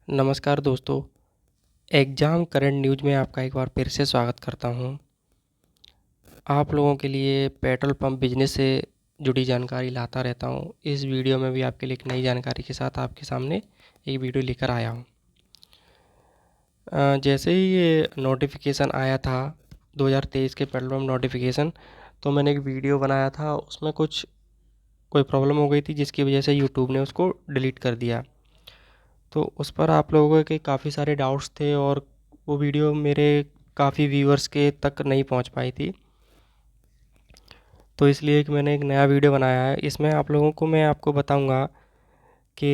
नमस्कार दोस्तों, exam current news में आपका एक बार फिर से स्वागत करता हूं। आप लोगों के लिए पेट्रोल पंप बिजनेस से जुड़ी जानकारी लाता रहता हूं। इस वीडियो में भी आपके लिए एक नई जानकारी के साथ आपके सामने एक वीडियो लेकर आया हूं। जैसे ही ये नोटिफिकेशन आया था 2023 के पेट्रोल पंप नोटिफिकेशन, तो मैंने एक वीडियो बनाया था। उसमें कोई प्रॉब्लम हो गई थी जिसकी वजह से यूट्यूब ने उसको डिलीट कर दिया। तो उस पर आप लोगों के काफ़ी सारे डाउट्स थे और वो वीडियो मेरे काफ़ी व्यूअर्स के तक नहीं पहुंच पाई थी। तो इसलिए कि मैंने एक नया वीडियो बनाया है। इसमें आप लोगों को मैं आपको बताऊंगा कि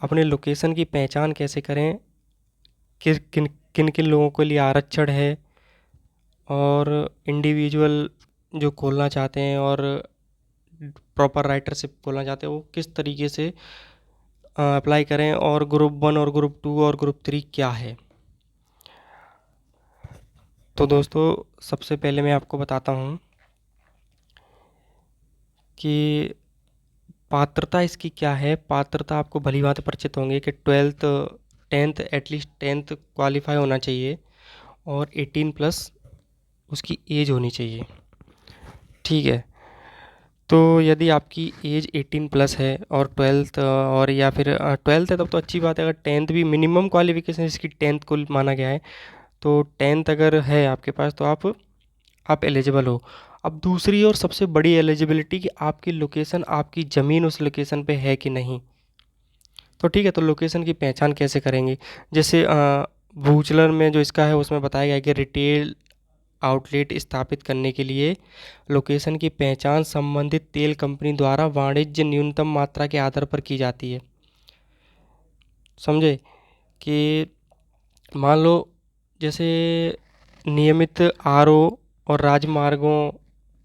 अपने लोकेशन की पहचान कैसे करें, किस किन किन किन लोगों के लिए आरक्षण है, और इंडिविजुअल जो खोलना चाहते हैं और प्रॉपर राइटरशिप खोलना चाहते हैं वो किस तरीके से अप्लाई करें, और ग्रुप 1 और ग्रुप 2 और ग्रुप 3 क्या है। तो दोस्तों, सबसे पहले मैं आपको बताता हूँ कि पात्रता इसकी क्या है। पात्रता आपको भली भांति परिचित होंगे कि 10th एटलीस्ट 10th क्वालिफाई होना चाहिए और 18+ उसकी एज होनी चाहिए। ठीक है। तो यदि आपकी एज 18+ है और 12th और या फिर 12th है तब तो अच्छी बात है। अगर 10th भी मिनिमम क्वालिफिकेशन इसकी 10th को माना गया है, तो 10th अगर है आपके पास तो आप एलिजिबल हो। अब दूसरी और सबसे बड़ी एलिजिबिलिटी कि आपकी लोकेशन, आपकी ज़मीन उस लोकेशन पे है कि नहीं। तो ठीक है, तो लोकेशन की पहचान कैसे करेंगे। जैसे भूचलर में जो इसका है उसमें बताया गया है कि रिटेल आउटलेट स्थापित करने के लिए लोकेशन की पहचान संबंधित तेल कंपनी द्वारा वाणिज्य न्यूनतम मात्रा के आधार पर की जाती है। समझे कि मान लो जैसे नियमित आरओ और राजमार्गों,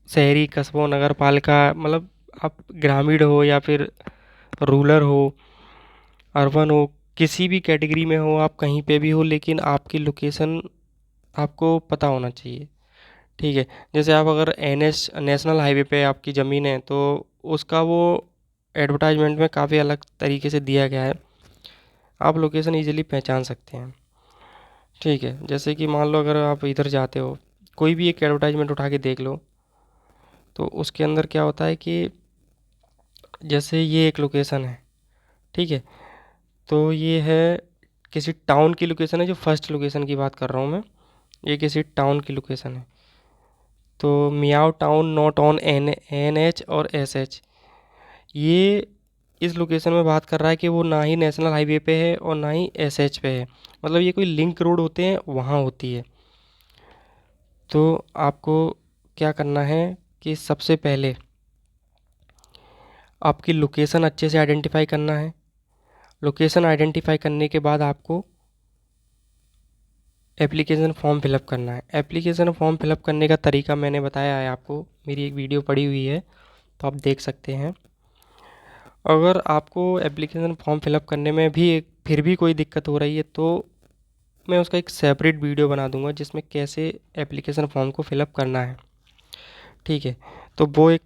शहरी कस्बों, नगर पालिका, मतलब आप ग्रामीण हो या फिर रूरल हो, अर्बन हो, किसी भी कैटेगरी में हो, आप कहीं पे भी हो, लेकिन आपकी लोकेशन आपको पता होना चाहिए। ठीक है। जैसे आप अगर एनएच नेशनल हाईवे पे आपकी ज़मीन है तो उसका वो एडवर्टाइजमेंट में काफ़ी अलग तरीके से दिया गया है। आप लोकेशन इजीली पहचान सकते हैं। ठीक है। जैसे कि मान लो अगर आप इधर जाते हो, कोई भी एक एडवर्टाइजमेंट उठा के देख लो, तो उसके अंदर क्या होता है कि जैसे ये एक लोकेशन है। ठीक है। तो ये है किसी टाउन की लोकेशन है, जो फर्स्ट लोकेशन की बात कर रहा हूँ मैं। ये किसी टाउन की लोकेशन है। तो Miao town not on an H और एस एच, ये इस लोकेशन में बात कर रहा है कि वो ना ही नेशनल हाईवे पे है और ना ही एस एच पे है। मतलब ये कोई लिंक रोड होते हैं वहाँ होती है। तो आपको क्या करना है कि सबसे पहले आपकी लोकेशन अच्छे से आइडेंटिफाई करना है। लोकेशन आइडेंटिफाई करने के बाद आपको एप्लीकेशन फॉर्म फिलअप करना है। एप्लीकेशन फॉर्म फिलअप करने का तरीका मैंने बताया है आपको, मेरी एक वीडियो पड़ी हुई है, तो आप देख सकते हैं। अगर आपको एप्लीकेशन फॉर्म फिलअप करने में भी फिर भी कोई दिक्कत हो रही है तो मैं उसका एक सेपरेट वीडियो बना दूंगा जिसमें कैसे एप्लीकेशन फॉर्म को फिलअप करना है। ठीक है। तो वो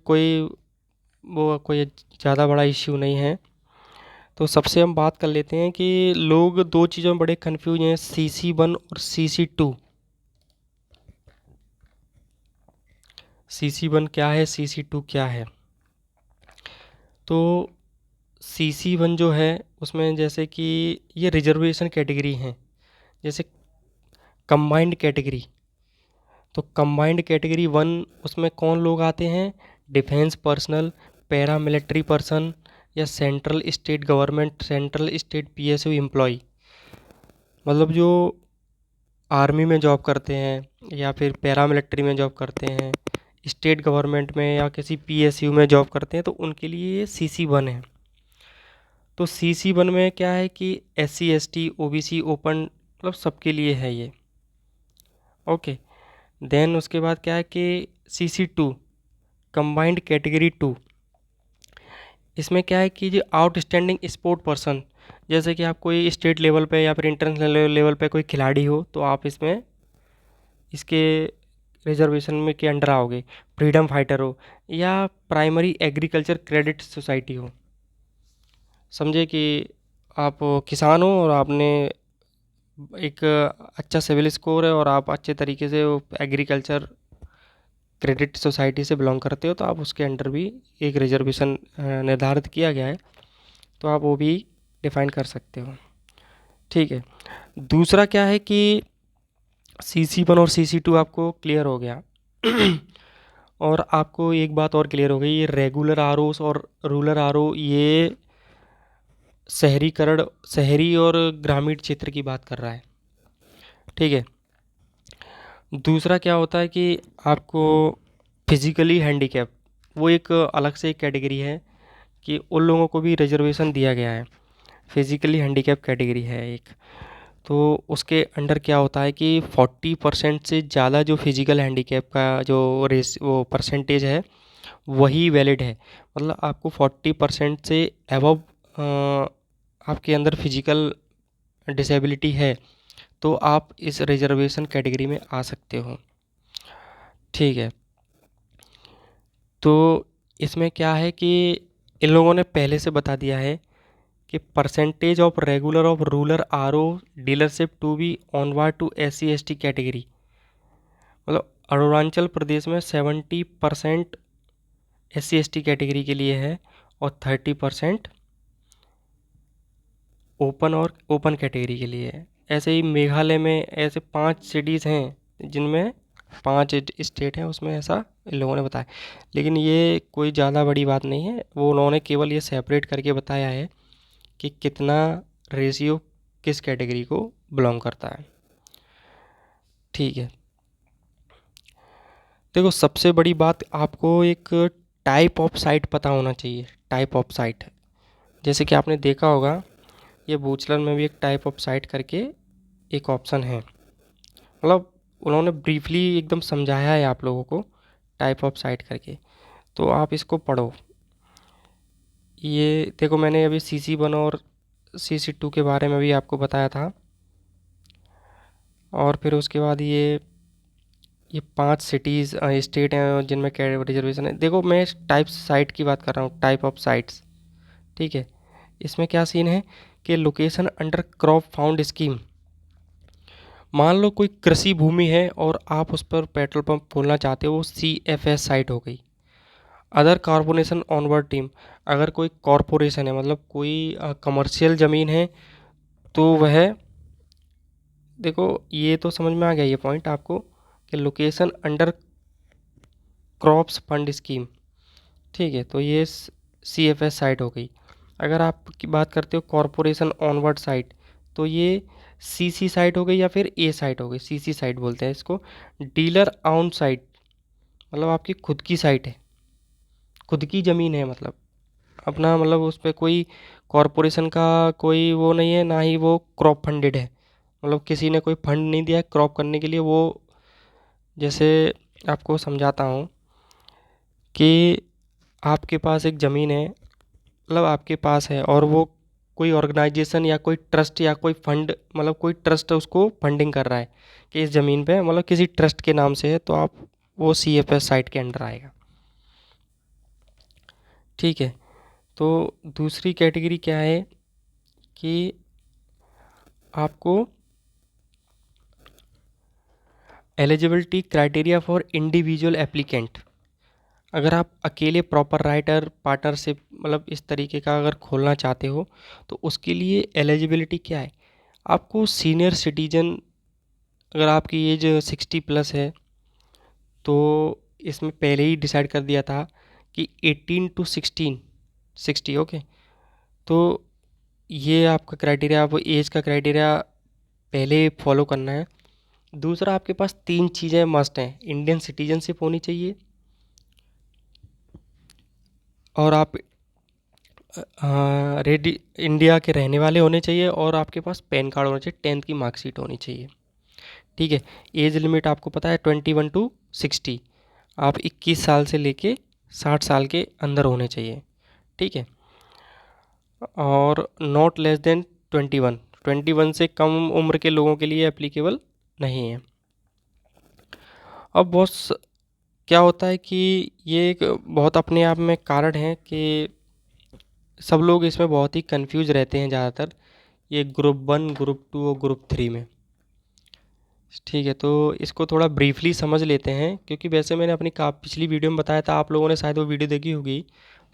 कोई ज़्यादा बड़ा इश्यू नहीं है। तो सबसे हम बात कर लेते हैं कि लोग दो चीज़ों में बड़े कन्फ्यूज हैं, CC1 और CC2। CC1 क्या है, CC2 क्या है। तो CC1 जो है उसमें जैसे कि ये रिजर्वेशन कैटेगरी हैं। जैसे कंबाइंड कैटेगरी, तो कंबाइंड कैटेगरी 1 उसमें कौन लोग आते हैं, defence personnel, paramilitary person, या central state government, central state PSU employ. मतलब जो आर्मी में जॉब करते हैं या फिर पैरा मिलिट्री में जॉब करते हैं, स्टेट गवर्नमेंट में या किसी PSU में जॉब करते हैं, तो उनके लिए ये CC1 है। तो CC1 में क्या है कि SC ST OBC ओपन, मतलब सबके लिए है ये। ओके। देन उसके बाद क्या है कि CC2 कंबाइंड कैटेगरी 2, इसमें क्या है कि जो आउटस्टैंडिंग स्पोर्ट पर्सन, जैसे कि आप कोई स्टेट लेवल पे या फिर इंटरनेशनल लेवल पे कोई खिलाड़ी हो तो आप इसमें इसके रिजर्वेशन में के अंडर आओगे। फ्रीडम फाइटर हो या प्राइमरी एग्रीकल्चर क्रेडिट सोसाइटी हो। समझे कि आप किसान हो और आपने एक अच्छा सिविल स्कोर है और आप अच्छे तरीके से एग्रीकल्चर क्रेडिट सोसाइटी से बिलोंग करते हो तो आप उसके अंडर भी एक रिजर्वेशन निर्धारित किया गया है, तो आप वो भी डिफाइन कर सकते हो। ठीक है। दूसरा क्या है कि CC1 और CC2 आपको क्लियर हो गया। और आपको एक बात और क्लियर हो गई, ये रेगुलर आरओस और रूरल आरओ ये शहरीकरण, शहरी और ग्रामीण क्षेत्र की बात कर रहा है। ठीक है। दूसरा क्या होता है कि आपको फिजिकली हैंडीकैप, वो एक अलग से एक कैटेगरी है कि उन लोगों को भी रिजर्वेशन दिया गया है। फिजिकली हैंडीकैप कैटेगरी है एक, तो उसके अंडर क्या होता है कि 40% से ज़्यादा जो फिजिकल हैंडीकैप का जो रेस वो परसेंटेज है वही वैलिड है। मतलब आपको 40% से एबव आपके अंदर फिजिकल डिसेबिलिटी है तो आप इस रिजर्वेशन कैटेगरी में आ सकते हो। ठीक है। तो इसमें क्या है कि इन लोगों ने पहले से बता दिया है कि percentage of regular of rural RO dealership to be onward to SC ST category, मतलब अरुणाचल प्रदेश में 70% SC ST कैटेगरी के लिए है और 30% ओपन और ओपन कैटेगरी के लिए है। ऐसे ही मेघालय में ऐसे 5 सिटीज़ हैं जिनमें 5 स्टेट हैं, उसमें ऐसा इन लोगों ने बताया। लेकिन ये कोई ज़्यादा बड़ी बात नहीं है, वो उन्होंने केवल ये सेपरेट करके बताया है कि कितना रेशियो किस कैटेगरी को बिलोंग करता है। ठीक है। देखो सबसे बड़ी बात, आपको एक टाइप ऑफ साइट पता होना चाहिए। टाइप ऑफ साइट, जैसे कि आपने देखा होगा ये बूचलर में भी एक टाइप ऑफ साइट करके एक ऑप्शन है, मतलब उन्होंने ब्रीफली एकदम समझाया है आप लोगों को टाइप ऑफ साइट करके, तो आप इसको पढ़ो। ये देखो मैंने अभी CC1 और CC2 के बारे में भी आपको बताया था, और फिर उसके बाद ये 5 सिटीज़ स्टेट हैं जिनमें रिजर्वेशन है। देखो मैं टाइप साइट की बात कर रहा हूँ, टाइप ऑफ साइट्स। ठीक है। इसमें क्या सीन है कि location under crop found scheme, मान लो कोई कृषि भूमि है और आप उस पर पेट्रोल पंप खोलना चाहते हो, वो CFS साइट हो गई। अदर कॉरपोरेशन ऑनवर्ड टीम, अगर कोई कॉरपोरेशन है मतलब कोई कमर्शियल ज़मीन है तो वह, देखो ये तो समझ में आ गया ये पॉइंट आपको कि location under crops fund scheme. ठीक है, तो ये CFS साइट हो गई। अगर आप की बात करते हो कॉरपोरेशन ऑनवर्ड साइट, तो ये CC साइट हो गई या फिर A साइट हो गई, CC साइट बोलते हैं इसको। डीलर ऑन साइट, मतलब आपकी खुद की साइट है, खुद की ज़मीन है, मतलब अपना, मतलब उस पर कोई कॉरपोरेशन का कोई वो नहीं है, ना ही वो क्रॉप फंडेड है, मतलब किसी ने कोई फंड नहीं दिया है क्रॉप करने के लिए। वो जैसे आपको समझाता हूँ कि आपके पास एक ज़मीन है, मतलब आपके पास है और वो कोई ऑर्गेनाइजेशन या कोई ट्रस्ट या कोई फंड, मतलब कोई ट्रस्ट उसको फंडिंग कर रहा है कि इस ज़मीन पे, मतलब किसी ट्रस्ट के नाम से है, तो आप वो CFS साइट के अंडर आएगा। ठीक है। तो दूसरी कैटेगरी क्या है कि आपको eligibility criteria for individual applicant, अगर आप अकेले प्रॉपर राइटर पार्टनरशिप मतलब इस तरीके का अगर खोलना चाहते हो तो उसके लिए एलिजिबिलिटी क्या है। आपको सीनियर सिटीजन, अगर आपकी एज 60+ है तो इसमें पहले ही डिसाइड कर दिया था कि 18 to 60 ओके। तो ये आपका क्राइटेरिया, आप एज का क्राइटेरिया पहले फॉलो करना है। दूसरा, आपके पास 3 चीज़ें मस्ट हैं, इंडियन सिटीजनशिप होनी चाहिए, और आप रेडी इंडिया के रहने वाले होने चाहिए, और आपके पास पैन कार्ड होना चाहिए, 10th की मार्कशीट होनी चाहिए। ठीक है। एज लिमिट आपको पता है 21 to 60, आप 21 साल से लेके 60 साल के अंदर होने चाहिए। ठीक है। और नॉट लेस देन 21 से कम उम्र के लोगों के लिए एप्लीकेबल नहीं है। अब क्या होता है कि ये एक बहुत अपने आप में कारण है कि सब लोग इसमें बहुत ही कंफ्यूज रहते हैं ज़्यादातर ये ग्रुप 1, ग्रुप 2 और ग्रुप 3 में। ठीक है, तो इसको थोड़ा ब्रीफली समझ लेते हैं, क्योंकि वैसे मैंने अपनी का पिछली वीडियो में बताया था, आप लोगों ने शायद वो वीडियो देखी होगी,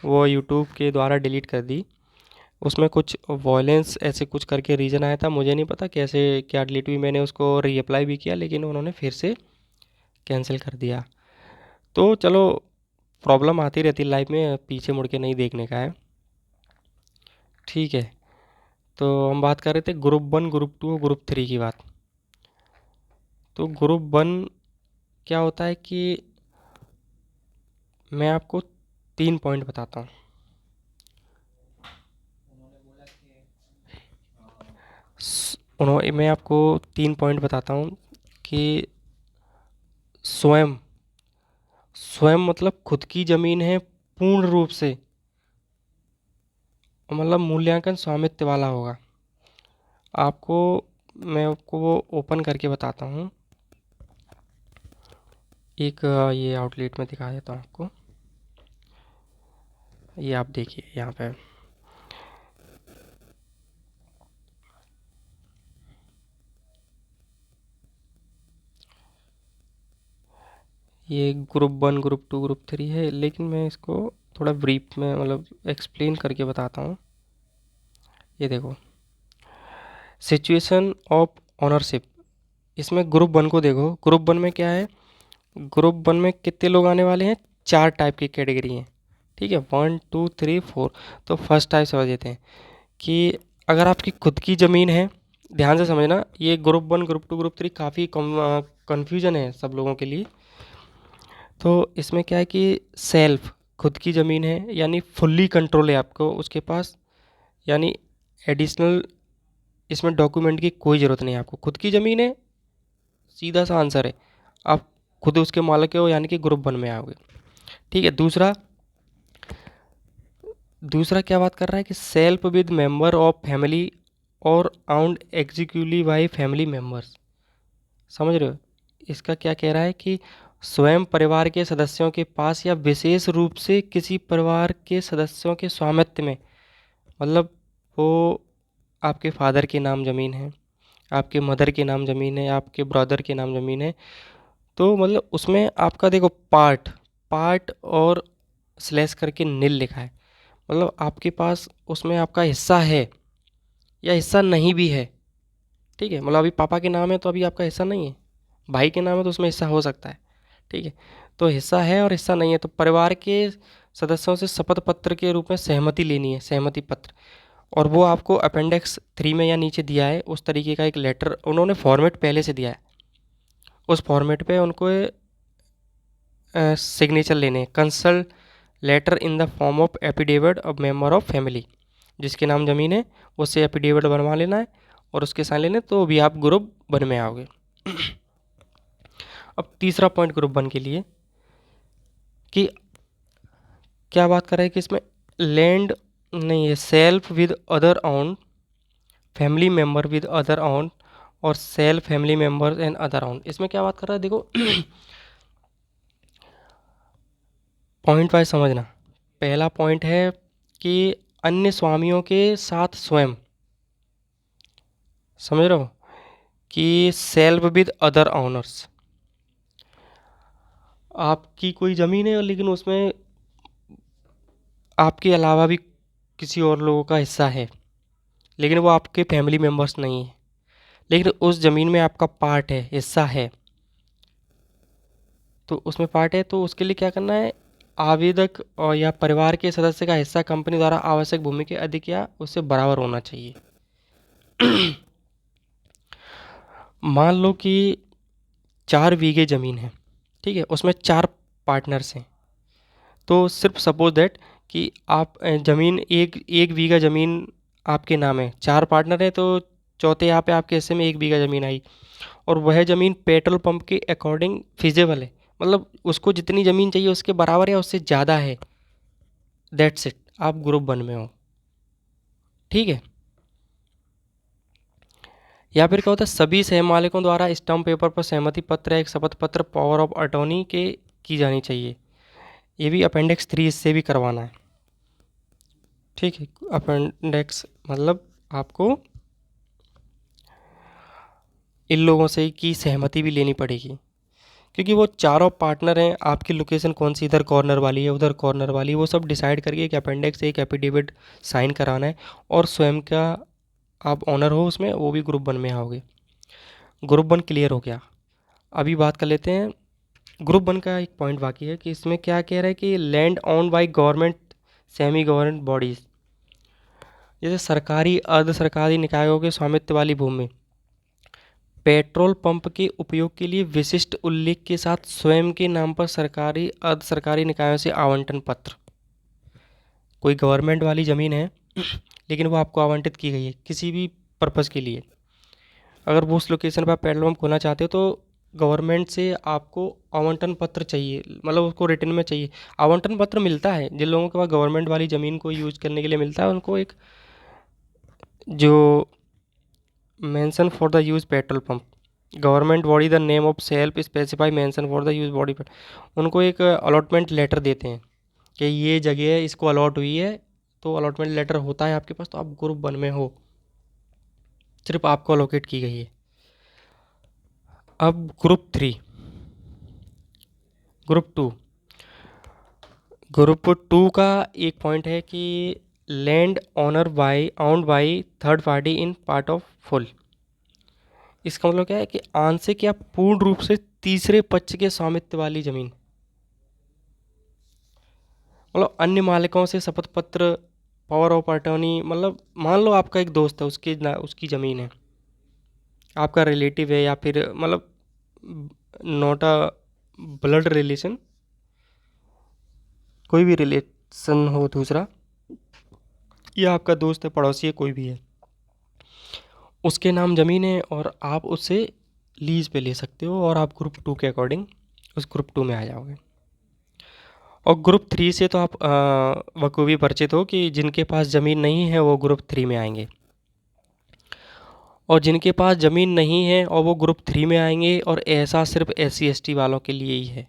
वो यूट्यूब के द्वारा डिलीट कर दी। उसमें कुछ वॉयलेंस ऐसे कुछ करके रीज़न आया था, मुझे नहीं पता कैसे क्या डिलीट हुई, मैंने उसको रीअप्लाई भी किया लेकिन उन्होंने फिर से कैंसिल कर दिया। तो चलो, प्रॉब्लम आती रहती है लाइफ में, पीछे मुड़ के नहीं देखने का है। ठीक है, तो हम बात कर रहे थे ग्रुप 1, ग्रुप 2 और ग्रुप 3 की बात। तो ग्रुप 1 क्या होता है कि मैं आपको 3 पॉइंट बताता हूँ। उन्होंने मैं आपको 3 पॉइंट बताता हूँ कि स्वयं स्वयं मतलब खुद की ज़मीन है पूर्ण रूप से, मतलब मूल्यांकन स्वामित्व वाला होगा। आपको मैं आपको वो ओपन करके बताता हूँ। एक ये आउटलेट में दिखा देता हूँ आपको। ये आप देखिए यहाँ पे, ये ग्रुप 1, ग्रुप 2, ग्रुप 3 है, लेकिन मैं इसको थोड़ा ब्रीफ में मतलब एक्सप्लेन करके बताता हूँ। ये देखो, सिचुएशन ऑफ ओनरशिप, इसमें ग्रुप 1 को देखो। ग्रुप 1 में क्या है, ग्रुप 1 में कितने लोग आने वाले हैं, 4 टाइप की कैटेगरी हैं। ठीक है, 1 2 3 4। तो फर्स्ट टाइप समझ लेते हैं कि अगर आपकी खुद की ज़मीन है, ध्यान से समझना, ये ग्रुप 1, ग्रुप 2, ग्रुप 3 काफ़ी कन्फ्यूजन है सब लोगों के लिए। तो इसमें क्या है कि सेल्फ खुद की ज़मीन है, यानी फुल्ली कंट्रोल है आपको उसके पास, यानी एडिशनल इसमें डॉक्यूमेंट की कोई ज़रूरत नहीं है। आपको खुद की ज़मीन है, सीधा सा आंसर है, आप खुद उसके मालिक हो, यानी कि ग्रुप 1 में आओगे। ठीक है, दूसरा दूसरा क्या बात कर रहा है कि self with member of family और आउंड एग्जीक्यूटिवली बाई फैमिली मेंबर्स। समझ रहे हो, इसका क्या कह रहा है कि स्वयं परिवार के सदस्यों के पास या विशेष रूप से किसी परिवार के सदस्यों के स्वामित्व में, मतलब वो आपके फादर के नाम ज़मीन है, आपके मदर के नाम ज़मीन है, आपके ब्रदर के नाम ज़मीन है, तो मतलब उसमें आपका देखो पार्ट पार्ट और स्लैश करके नील लिखा है, मतलब आपके पास उसमें आपका हिस्सा है या हिस्सा नहीं भी है। ठीक है, मतलब अभी पापा के नाम है तो अभी आपका हिस्सा नहीं है, भाई के नाम है तो उसमें हिस्सा हो सकता है। ठीक है, तो हिस्सा है और हिस्सा नहीं है, तो परिवार के सदस्यों से शपथ पत्र के रूप में सहमति लेनी है, सहमति पत्र, और वो आपको अपेंडिक्स 3 में या नीचे दिया है, उस तरीके का एक लेटर उन्होंने फॉर्मेट पहले से दिया है, उस फॉर्मेट पे उनको सिग्नेचर लेने हैं। Consult letter in the form of affidavit of member of family, जिसके नाम ज़मीन है उससे एफिडेविट बनवा लेना है और उसके साइन लेने, तो भी आप ग्रुप 1 में आओगे। अब तीसरा पॉइंट ग्रुप 1 के लिए कि क्या बात कर रहे हैं कि इसमें लैंड नहीं है, self with other one, family member with other one और self family member and other one. इसमें क्या बात कर रहा है देखो, पॉइंट वाइज समझना। पहला पॉइंट है कि अन्य स्वामियों के साथ स्वयं, समझ रहे हो, कि सेल्फ विद अदर ऑनर्स, आपकी कोई ज़मीन है लेकिन उसमें आपके अलावा भी किसी और लोगों का हिस्सा है, लेकिन वो आपके फैमिली मेम्बर्स नहीं है, लेकिन उस ज़मीन में आपका पार्ट है, हिस्सा है, तो उसमें पार्ट है, तो उसके लिए क्या करना है, आवेदक और या परिवार के सदस्य का हिस्सा कंपनी द्वारा आवश्यक भूमि के अधिक या उससे बराबर होना चाहिए। मान लो कि 4 बीघे ज़मीन है, ठीक है, उसमें 4 पार्टनर्स हैं, तो सिर्फ सपोज दैट कि आप ज़मीन एक एक बीघा ज़मीन आपके नाम है, 4 पार्टनर हैं, तो चौथे यहाँ पे आपके हिस्से में 1 बीघा ज़मीन आई, और वह ज़मीन पेट्रोल पंप के अकॉर्डिंग फिजिबल है, मतलब उसको जितनी ज़मीन चाहिए उसके बराबर या उससे ज़्यादा है, दैट्स इट, आप ग्रुप 1 में हो। ठीक है, या फिर क्या होता है, सभी सह मालिकों द्वारा स्टाम्प पेपर पर सहमति पत्र या एक शपथ पत्र पावर ऑफ अटॉर्नी के की जानी चाहिए, ये भी अपेंडिक्स 3 इससे भी करवाना है। ठीक है, अपेंडिक्स मतलब आपको इन लोगों से की सहमति भी लेनी पड़ेगी, क्योंकि वो चारों पार्टनर हैं। आपकी लोकेशन कौन सी इधर कॉर्नर वाली है, उधर कॉर्नर वाली है, वो सब डिसाइड करके एक अपेंडिक्स, एक एफिडेविट साइन कराना है। और स्वयं का आप ऑनर हो उसमें, वो भी ग्रुप वन में आओगे। ग्रुप वन क्लियर हो गया। अभी बात कर लेते हैं ग्रुप वन का। एक पॉइंट बाकी है कि इसमें क्या कह रहा है कि land on by government semi government bodies, जैसे सरकारी अर्ध सरकारी निकायों के स्वामित्व वाली भूमि, पेट्रोल पंप के उपयोग के लिए विशिष्ट उल्लेख के साथ स्वयं के नाम पर सरकारी अर्ध सरकारी निकायों से आवंटन पत्र। कोई गवर्नमेंट वाली ज़मीन है लेकिन वो आपको आवंटित की गई है किसी भी पर्पज़ के लिए, अगर वो उस लोकेशन पर आप पेट्रोल पंप खोलना चाहते हो तो गवर्नमेंट से आपको आवंटन पत्र चाहिए, मतलब उसको रिटर्न में चाहिए। आवंटन पत्र मिलता है जिन लोगों के पास गवर्नमेंट वाली ज़मीन को यूज़ करने के लिए मिलता है, उनको एक जो mention for the use petrol pump, government body the name of self specify mention for the use body पर, उनको एक अलॉटमेंट लेटर देते हैं कि ये जगह इसको अलॉट हुई है। तो अलॉटमेंट लेटर होता है आपके पास, तो आप ग्रुप वन में हो, सिर्फ आपको अलोकेट की गई है। अब group three, group two, group two का एक पॉइंट है कि land owner by owned by third party in part of full. इसका मतलब क्या है कि आंशिक या पूर्ण रूप से तीसरे पक्ष के स्वामित्व वाली जमीन, मतलब अन्य मालिकों से शपथ पत्र, पावर ऑफ अटॉर्नी, मतलब मान लो आपका एक दोस्त है, उसकी ज़मीन है, आपका रिलेटिव है, या फिर मतलब नॉट अ ब्लड रिलेशन, कोई भी रिलेशन हो दूसरा, या आपका दोस्त है, पड़ोसी है, कोई भी है, उसके नाम ज़मीन है और आप उससे लीज पे ले सकते हो, और आप ग्रुप टू के अकॉर्डिंग उस ग्रुप टू में आ जाओगे। और ग्रुप थ्री से तो आप बखूबी परिचित हो कि जिनके पास ज़मीन नहीं है वो ग्रुप थ्री में आएंगे, और जिनके पास ज़मीन नहीं है और वो ग्रुप थ्री में आएंगे, और ऐसा सिर्फ SC ST वालों के लिए ही है।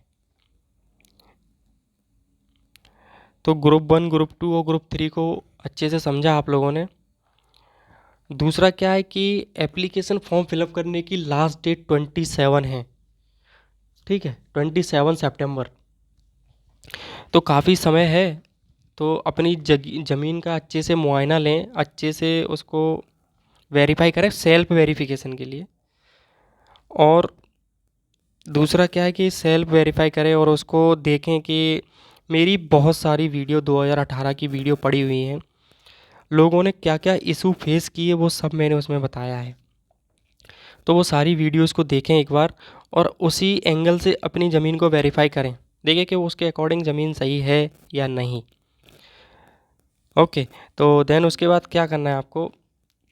तो ग्रुप वन, ग्रुप टू और ग्रुप थ्री को अच्छे से समझा आप लोगों ने। दूसरा क्या है कि एप्लीकेशन फॉर्म फिलअप करने की लास्ट डेट 27 है, ठीक है, 27 सितंबर, तो काफ़ी समय है। तो अपनी ज़मीन का अच्छे से मुआयना लें, अच्छे से उसको वेरीफाई करें सेल्फ वेरिफिकेशन के लिए। और दूसरा क्या है कि सेल्फ वेरीफाई करें और उसको देखें कि मेरी बहुत सारी वीडियो 2018 की वीडियो पड़ी हुई हैं, लोगों ने क्या क्या इशू फेस किए वो सब मैंने उसमें बताया है। तो वो सारी वीडियोस को देखें एक बार, और उसी एंगल से अपनी ज़मीन को वेरीफाई करें, देखें कि उसके अकॉर्डिंग ज़मीन सही है या नहीं। ओके, तो देन उसके बाद क्या करना है आपको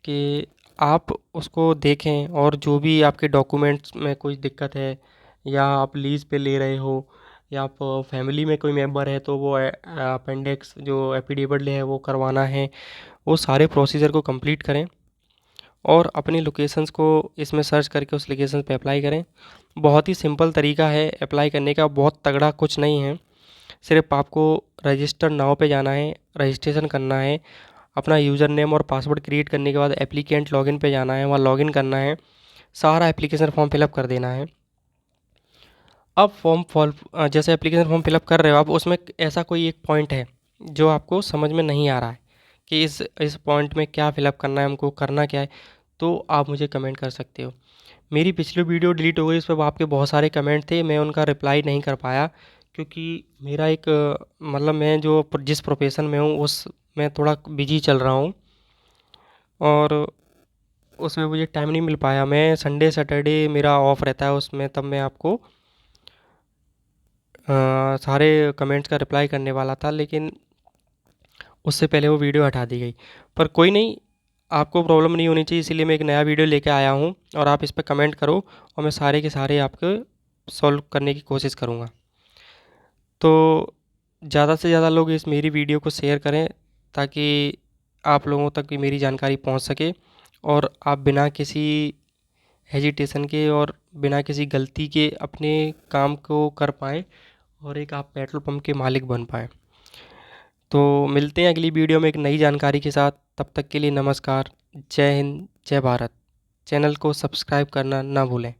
कि आप उसको देखें, और जो भी आपके डॉक्यूमेंट्स में कोई दिक्कत है, या आप लीज़ पे ले रहे हो, या आप फैमिली में कोई मेंबर है तो वो अपेंडिक्स जो एफिडेविट है वो करवाना है, वो सारे प्रोसीजर को कंप्लीट करें और अपनी लोकेशंस को इसमें सर्च करके उस लोकेशन पे अप्लाई करें। बहुत ही सिंपल तरीका है अप्लाई करने का, बहुत तगड़ा कुछ नहीं है। सिर्फ आपको रजिस्टर नाउ पे जाना है, रजिस्ट्रेशन करना है, अपना यूज़र नेम और पासवर्ड क्रिएट करने के बाद एप्लीकेंट लॉगिन पे जाना है, वहाँ लॉगिन करना है, सारा एप्लीकेशन फॉर्म फिलअप कर देना है। अब जैसे एप्लीकेशन फॉर्म फिलअप कर रहे हो आप, उसमें ऐसा कोई एक पॉइंट है जो आपको समझ में नहीं आ रहा है कि इस पॉइंट में क्या फिलअप करना है, हमको करना क्या है, तो आप मुझे कमेंट कर सकते हो। मेरी पिछली वीडियो डिलीट हो गई, उस पर आपके बहुत सारे कमेंट थे, मैं उनका रिप्लाई नहीं कर पाया, क्योंकि मेरा एक मतलब मैं जिस प्रोफेशन में हूँ उस मैं थोड़ा बिजी चल रहा हूँ, और उसमें मुझे टाइम नहीं मिल पाया। मैं संडे सैटरडे मेरा ऑफ रहता है उसमें, तब मैं आपको सारे कमेंट्स का रिप्लाई करने वाला था, लेकिन उससे पहले वो वीडियो हटा दी गई। पर कोई नहीं, आपको प्रॉब्लम नहीं होनी चाहिए, इसीलिए मैं एक नया वीडियो लेके आया हूँ, और आप इस पर कमेंट करो और मैं सारे के सारे आपको सॉल्व करने की कोशिश करूँगा। तो ज़्यादा से ज़्यादा लोग इस मेरी वीडियो को शेयर करें, ताकि आप लोगों तक भी मेरी जानकारी पहुंच सके, और आप बिना किसी हेजिटेशन के और बिना किसी गलती के अपने काम को कर पाएँ, और एक आप पेट्रोल पंप के मालिक बन पाएँ। तो मिलते हैं अगली वीडियो में एक नई जानकारी के साथ, तब तक के लिए नमस्कार, जय हिंद, जय भारत। चैनल को सब्सक्राइब करना ना भूलें।